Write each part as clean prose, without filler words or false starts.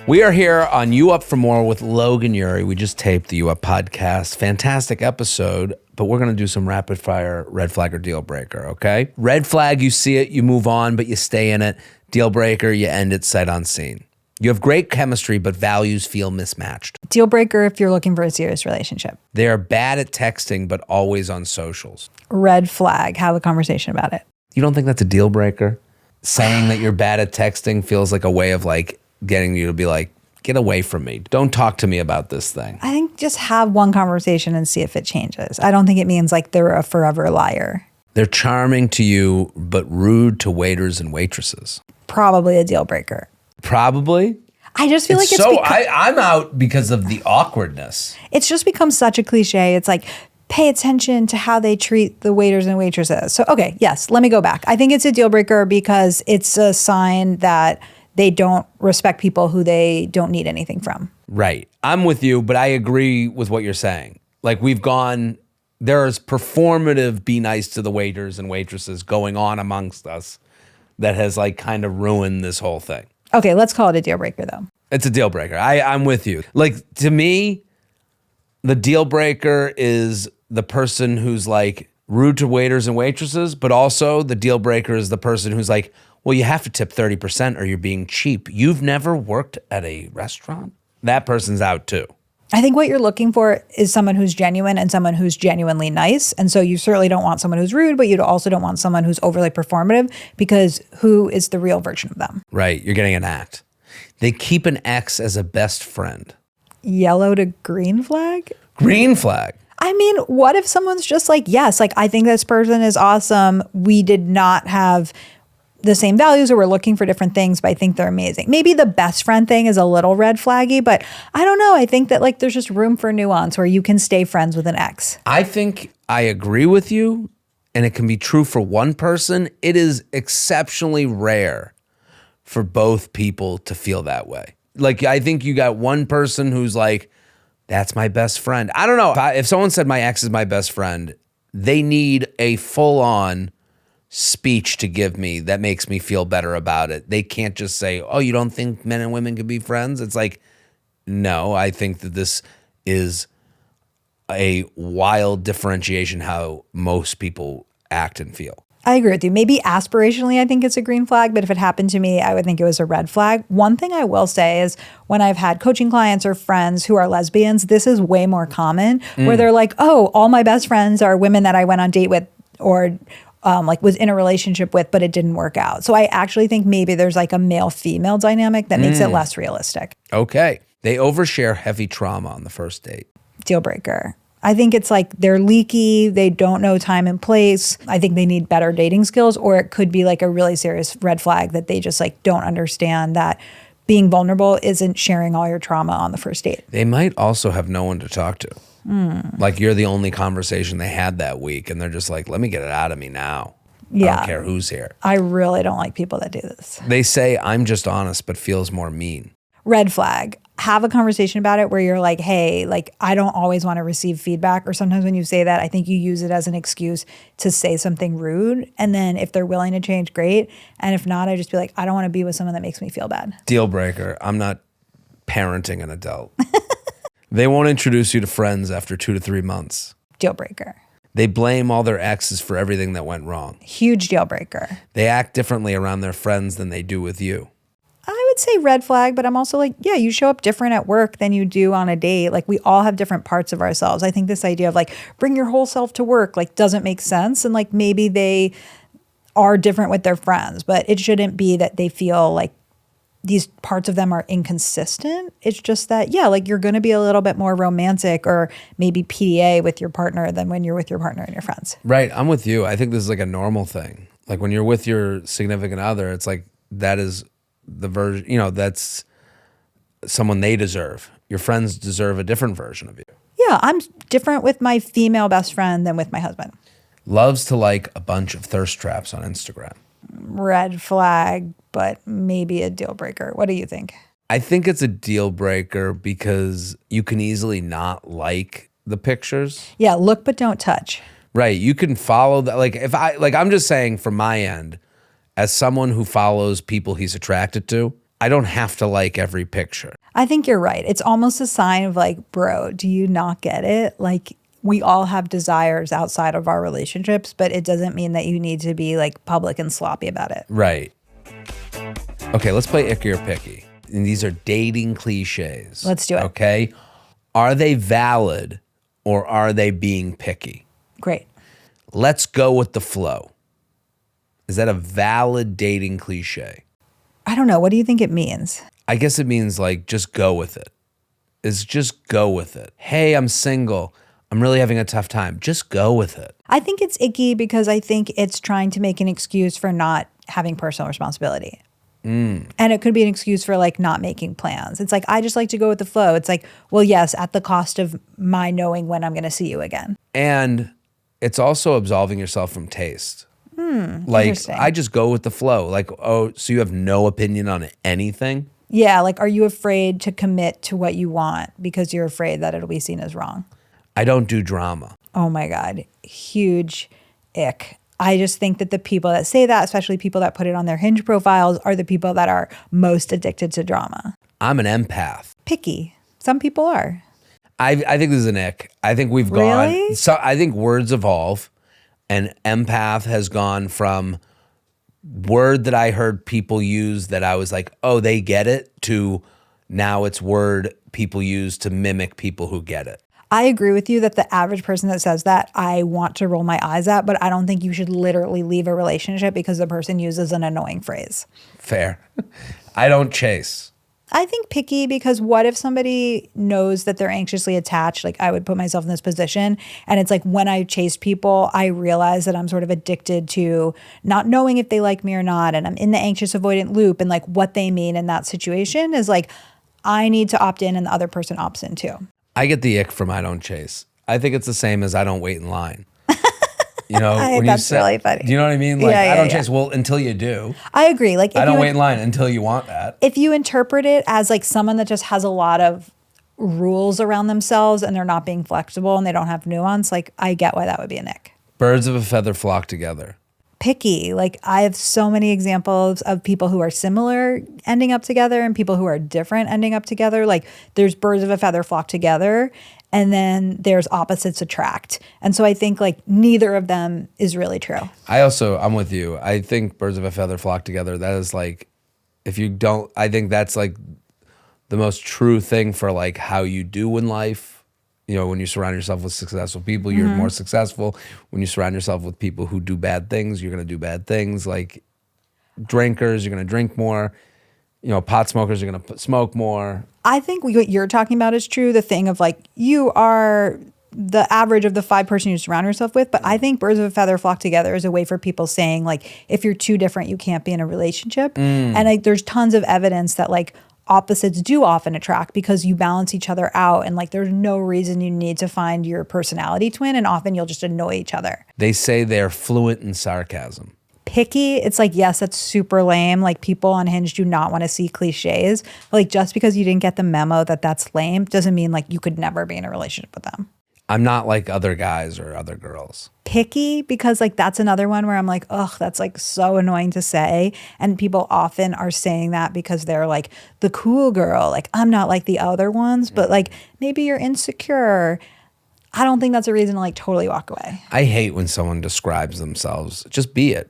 We are here on You Up For More with Logan Ury. We just taped the You Up podcast. Fantastic episode, but we're going to do some rapid fire red flag or deal breaker, okay? Red flag, you see it, you move on, but you stay in it. Deal breaker, you end it sight unseen. You have great chemistry, but values feel mismatched. Deal breaker if you're looking for a serious relationship. They are bad at texting, but always on socials. Red flag, have a conversation about it. You don't think that's a deal breaker? Saying that you're bad at texting feels like a way of like getting you to be like, get away from me. Don't talk to me about this thing. I think just have one conversation and see if it changes. I don't think it means like they're a forever liar. They're charming to you, but rude to waiters and waitresses. Probably a deal breaker. Probably. I just feel like it's so I'm out because of the awkwardness. It's just become such a cliche. It's like, pay attention to how they treat the waiters and waitresses. So, okay, yes, let me go back. I think it's a deal breaker because it's a sign that they don't respect people who they don't need anything from. Right. I'm with you, but I agree with what you're saying. Like there's performative be nice to the waiters and waitresses going on amongst us that has like kind of ruined this whole thing. Okay, let's call it a deal breaker though. It's a deal breaker. I'm with you. Like to me, the deal breaker is the person who's like rude to waiters and waitresses, but also the deal breaker is the person who's like, well, you have to tip 30% or you're being cheap. You've never worked at a restaurant? That person's out too. I think what you're looking for is someone who's genuine and someone who's genuinely nice. And so you certainly don't want someone who's rude, but you also don't want someone who's overly performative because who is the real version of them? Right. You're getting an act. They keep an ex as a best friend. Yellow to green flag? Green flag. I mean, what if someone's just like, yes, like I think this person is awesome. We did not have the same values or we're looking for different things, but I think they're amazing. Maybe the best friend thing is a little red flaggy, but I don't know. I think that like there's just room for nuance where you can stay friends with an ex. I think I agree with you, and it can be true for one person. It is exceptionally rare for both people to feel that way. Like I think you got one person who's like, that's my best friend. I don't know. If someone said my ex is my best friend, they need a full-on speech to give me that makes me feel better about it. They can't just say, oh, you don't think men and women can be friends? It's like, no, I think that this is a wild differentiation how most people act and feel. I agree with you. Maybe aspirationally, I think it's a green flag, but if it happened to me, I would think it was a red flag. One thing I will say is when I've had coaching clients or friends who are lesbians, this is way more common where they're like, oh, all my best friends are women that I went on date with or like was in a relationship with, but it didn't work out. So I actually think maybe there's like a male-female dynamic that makes it less realistic. Okay. They overshare heavy trauma on the first date. Deal breaker. I think it's like they're leaky, they don't know time and place. I think they need better dating skills, or it could be like a really serious red flag that they just like don't understand that being vulnerable isn't sharing all your trauma on the first date. They might also have no one to talk to. Like you're the only conversation they had that week and they're just like, let me get it out of me now. Yeah. I don't care who's here. I really don't like people that do this. They say, I'm just honest, but feels more mean. Red flag. Have a conversation about it where you're like, hey, like I don't always want to receive feedback. Or sometimes when you say that, I think you use it as an excuse to say something rude. And then if they're willing to change, great. And if not, I just be like, I don't want to be with someone that makes me feel bad. Deal breaker. I'm not parenting an adult. They won't introduce you to friends after 2 to 3 months. Deal breaker. They blame all their exes for everything that went wrong. Huge deal breaker. They act differently around their friends than they do with you. I would say red flag, but I'm also like, yeah, you show up different at work than you do on a date. Like we all have different parts of ourselves. I think this idea of like bring your whole self to work like doesn't make sense. And like maybe they are different with their friends, but it shouldn't be that they feel like these parts of them are inconsistent. It's just that, yeah, like you're going to be a little bit more romantic or maybe PDA with your partner than when you're with your partner and your friends. Right. I'm with you. I think this is like a normal thing. Like when you're with your significant other, it's like that is the version, you know, that's someone they deserve. Your friends deserve a different version of you. Yeah, I'm different with my female best friend than with my husband. Loves to like a bunch of thirst traps on Instagram. Red flag, but maybe a deal breaker. What do you think? I think it's a deal breaker because you can easily not like the pictures. Yeah, look but don't touch. Right. You can follow that. Like if I'm just saying from my end, as someone who follows people he's attracted to, I don't have to like every picture. I think you're right. It's almost a sign of like, bro, do you not get it? Like, we all have desires outside of our relationships, but it doesn't mean that you need to be like public and sloppy about it. Right. Okay, let's play Icky or Picky. And these are dating cliches. Let's do it. Okay. Are they valid or are they being picky? Great. Let's go with the flow. Is that a valid dating cliche? I don't know. What do you think it means? I guess it means like just go with it. It's just go with it. Hey, I'm single. I'm really having a tough time. Just go with it. I think it's icky because I think it's trying to make an excuse for not having personal responsibility. And it could be an excuse for like not making plans. It's like, I just like to go with the flow. It's like, well, yes, at the cost of my knowing when I'm going to see you again. And it's also absolving yourself from taste. Like, Interesting. I just go with the flow. Like, oh, so you have no opinion on anything? Yeah. Like, are you afraid to commit to what you want because you're afraid that it'll be seen as wrong? I don't do drama. Oh my God. Huge ick. I just think that the people that say that, especially people that put it on their Hinge profiles, are the people that are most addicted to drama. I'm an empath. Picky. Some people are. I think this is an ick. I think we've Really? gone. So I think words evolve, and empath has gone from word that I heard people use that I was like, oh, they get it, to now it's word people use to mimic people who get it. I agree with you that the average person that says that, I want to roll my eyes at, but I don't think you should literally leave a relationship because the person uses an annoying phrase. Fair. I don't chase. I think picky because what if somebody knows that they're anxiously attached? Like, I would put myself in this position, and it's like when I chase people, I realize that I'm sort of addicted to not knowing if they like me or not, and I'm in the anxious avoidant loop, and like what they mean in that situation is like, I need to opt in and the other person opts in too. I get the ick from I don't chase. I think it's the same as I don't wait in line. You know, when That's really funny. Do you know what I mean? Like, Yeah, I don't yeah. chase. Well, until you do. I agree. Like, if I don't you wait in line until you want that. if you interpret it as like someone that just has a lot of rules around themselves and they're not being flexible and they don't have nuance, like, I get why that would be a nick. Birds of a feather flock together. Picky. Like, I have so many examples of people who are similar ending up together and people who are different ending up together. Like, there's birds of a feather flock together, and then there's opposites attract. And so I think like neither of them is really true. I'm with you. I think birds of a feather flock together. That is like, if you don't, I think that's like the most true thing for like how you do in life. You know, when you surround yourself with successful people, you're more successful. When you surround yourself with people who do bad things, you're going to do bad things. Like drinkers, you're going to drink more. You know, pot smokers are going to smoke more. I think what you're talking about is true. The thing of like, you are the average of the 5 person you surround yourself with. But I think birds of a feather flock together is a way for people saying like, if you're too different, you can't be in a relationship. And like, there's tons of evidence that like opposites do often attract because you balance each other out. And like, there's no reason you need to find your personality twin. And often you'll just annoy each other. They say they're fluent in sarcasm. Picky, it's like, yes, that's super lame. Like, people on Hinge do not want to see cliches. Like, just because you didn't get the memo that that's lame doesn't mean like you could never be in a relationship with them. I'm not like other guys or other girls. Picky, because like that's another one where I'm like, ugh, that's like so annoying to say. And people often are saying that because they're like the cool girl. Like, I'm not like the other ones, but like maybe you're insecure. I don't think that's a reason to like totally walk away. I hate when someone describes themselves. Just be it.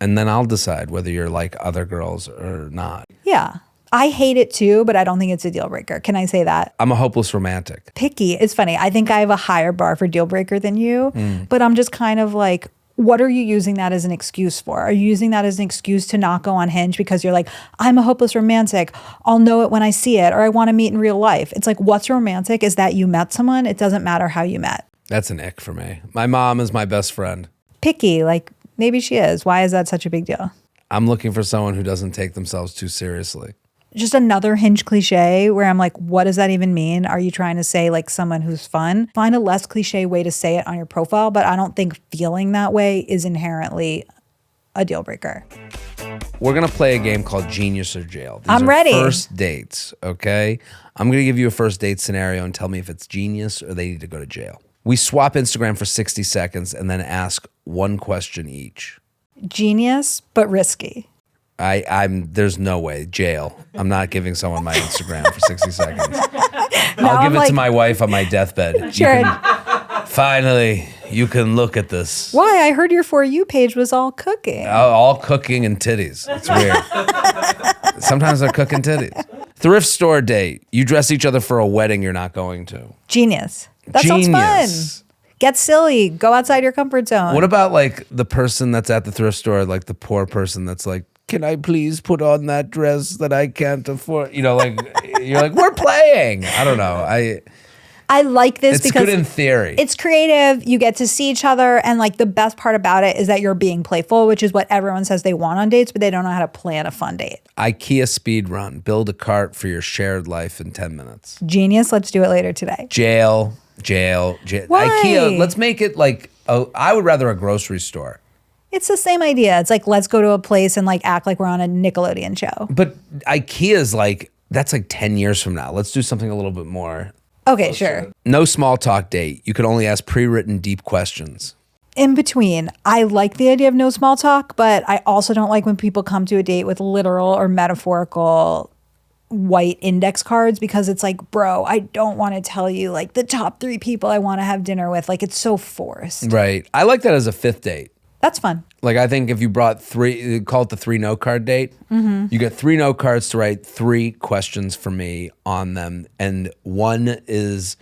And then I'll decide whether you're like other girls or not. Yeah. I hate it too, but I don't think it's a deal breaker. Can I say that? I'm a hopeless romantic. Picky. It's funny. I think I have a higher bar for deal breaker than you, but I'm just kind of like, what are you using that as an excuse for? Are you using that as an excuse to not go on Hinge because you're like, I'm a hopeless romantic. I'll know it when I see it, or I want to meet in real life. It's like, what's romantic is that you met someone. It doesn't matter how you met. That's an ick for me. My mom is my best friend. Picky. Like, maybe she is. Why is that such a big deal? I'm looking for someone who doesn't take themselves too seriously. Just another Hinge cliche where I'm like, what does that even mean? Are you trying to say like someone who's fun? Find a less cliche way to say it on your profile, but I don't think feeling that way is inherently a deal breaker. We're going to play a game called Genius or Jail. These I'm are ready. First dates, okay? I'm going to give you a first date scenario and tell me if it's genius or they need to go to jail. We swap Instagram for 60 seconds and then ask one question each. Genius, but risky. There's no way. Jail. I'm not giving someone my Instagram for 60 seconds. Now I'll give I'm it to my wife on my deathbed. Jared, Finally, you can look at this. why? I heard your For You page was all cooking. All cooking and titties. It's weird. Sometimes they're cooking titties. Thrift store date. You dress each other for a wedding you're not going to. Genius. That sounds Genius. fun. Get silly. Go outside your comfort zone. What about like the person that's at the thrift store, like the poor person that's like, can I please put on that dress that I can't afford? You know, like you're like, we're playing. I don't know. I like this It's because good in theory. it's creative. You get to see each other. And like the best part about it is that you're being playful, which is what everyone says they want on dates, but they don't know how to plan a fun date. IKEA speed run. Build a cart for your shared life in 10 minutes. Genius. Let's do it later today. Jail. Why? IKEA, let's make it like, I would rather a grocery store. It's the same idea. It's like, let's go to a place and like act like we're on a Nickelodeon show. But IKEA's like, that's like 10 years from now. Let's do something a little bit more. Okay, sure. No small talk date. You can only ask pre-written deep questions. In between, I like the idea of no small talk, but I also don't like when people come to a date with literal or metaphorical white index cards because it's like, bro, I don't want to tell you like the top 3 people I want to have dinner with. Like it's so forced. Right. I like that as a 5th date. That's fun. Like I think if you brought 3, call it the 3 note card date, you get 3 note cards to write 3 questions for me on them, and one is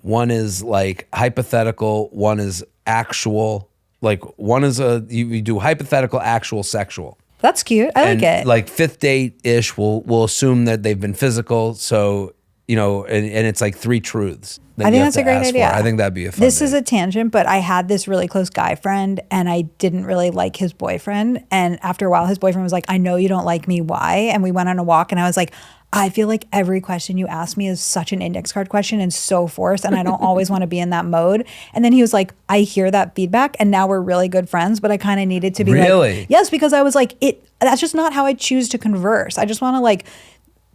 like hypothetical, one is actual. Like one is you do hypothetical, actual, sexual. That's cute. I like it. Like 5th date ish, we'll assume that they've been physical. So you know, and it's like 3 truths. I think that's a great idea. I think that'd be a fun This date. is a tangent, but I had this really close guy friend and I didn't really like his boyfriend. And after a while, his boyfriend was like, I know you don't like me. Why? And we went on a walk and I was like, I feel like every question you ask me is such an index card question and so forced. And I don't always want to be in that mode. And then he was like, I hear that feedback and now we're really good friends, but I kind of needed to be Really? like, yes, because I was like, that's just not how I choose to converse. I just want to like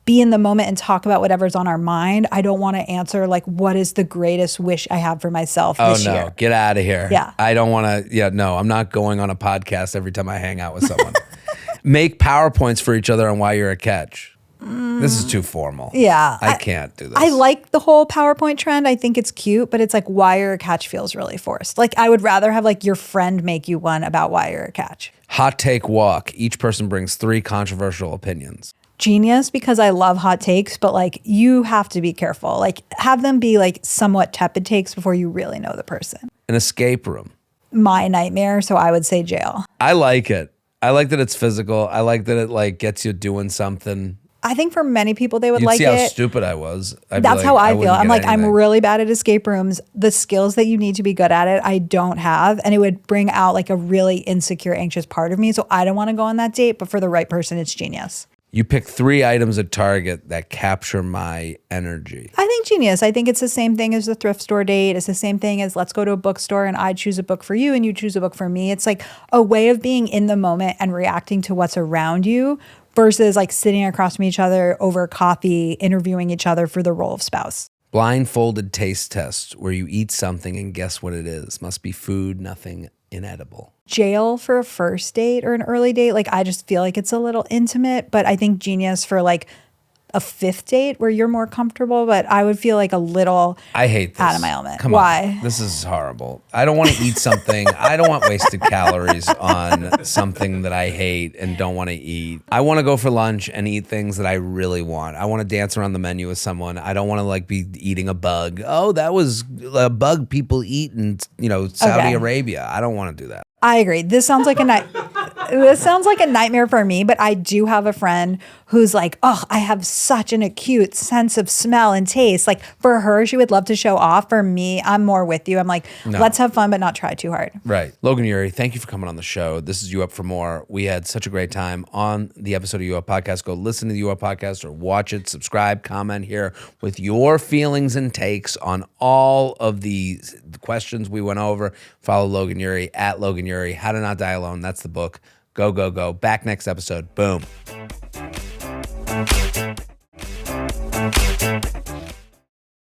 be in the moment and talk about whatever's on our mind. I don't want to answer like, what is the greatest wish I have for myself this year? Oh no, get out of here. Yeah. I don't want to, no, I'm not going on a podcast every time I hang out with someone. Make PowerPoints for each other on why you're a catch. This is too formal. Yeah. I can't do this. I like the whole PowerPoint trend. I think it's cute, but it's like why you're a catch feels really forced. Like I would rather have like your friend make you one about why you're a catch. Hot take walk. Each person brings 3 controversial opinions. Genius, because I love hot takes, but like you have to be careful. Like have them be like somewhat tepid takes before you really know the person. An escape room. My nightmare, so I would say jail. I like it. I like that it's physical. I like that it like gets you doing something. I think for many people they would You'd like see how it. stupid I was. I'd be That's like, how I feel. wouldn't I'm get like, I'm anything. really bad at escape rooms. The skills that you need to be good at it, I don't have. And it would bring out like a really insecure, anxious part of me. So I don't want to go on that date, but for the right person, it's genius. You pick 3 items at Target that capture my energy. I think genius. I think it's the same thing as the thrift store date. It's the same thing as let's go to a bookstore and I choose a book for you and you choose a book for me. It's like a way of being in the moment and reacting to what's around you versus like sitting across from each other over coffee, interviewing each other for the role of spouse. Blindfolded taste test where you eat something and guess what it is. Must be food, nothing inedible. Jail for a first date or an early date, like I just feel like it's a little intimate, but I think genius for like a 5th date where you're more comfortable, but I would feel like a little I hate this. out of my element. Come Why? on. This is horrible. I don't want to eat something. I don't want wasted calories on something that I hate and don't want to eat. I want to go for lunch and eat things that I really want. I want to dance around the menu with someone. I don't want to like be eating a bug. Oh, that was a bug people eat in, Saudi Arabia. I don't want to do that. I agree. This sounds like a nightmare for me, but I do have a friend who's like, oh, I have such an acute sense of smell and taste. Like for her, she would love to show off. For me, I'm more with you. I'm like, let's have fun, but not try too hard. Right. Logan Ury, thank you for coming on the show. This is You Up For More. We had such a great time on the episode of You Up Podcast. Go listen to the You Up Podcast or watch it, subscribe, comment here with your feelings and takes on all of the questions we went over. Follow Logan Ury at Logan Ury. How to Not Die Alone. That's the book. Go, go, go. Back next episode. Boom.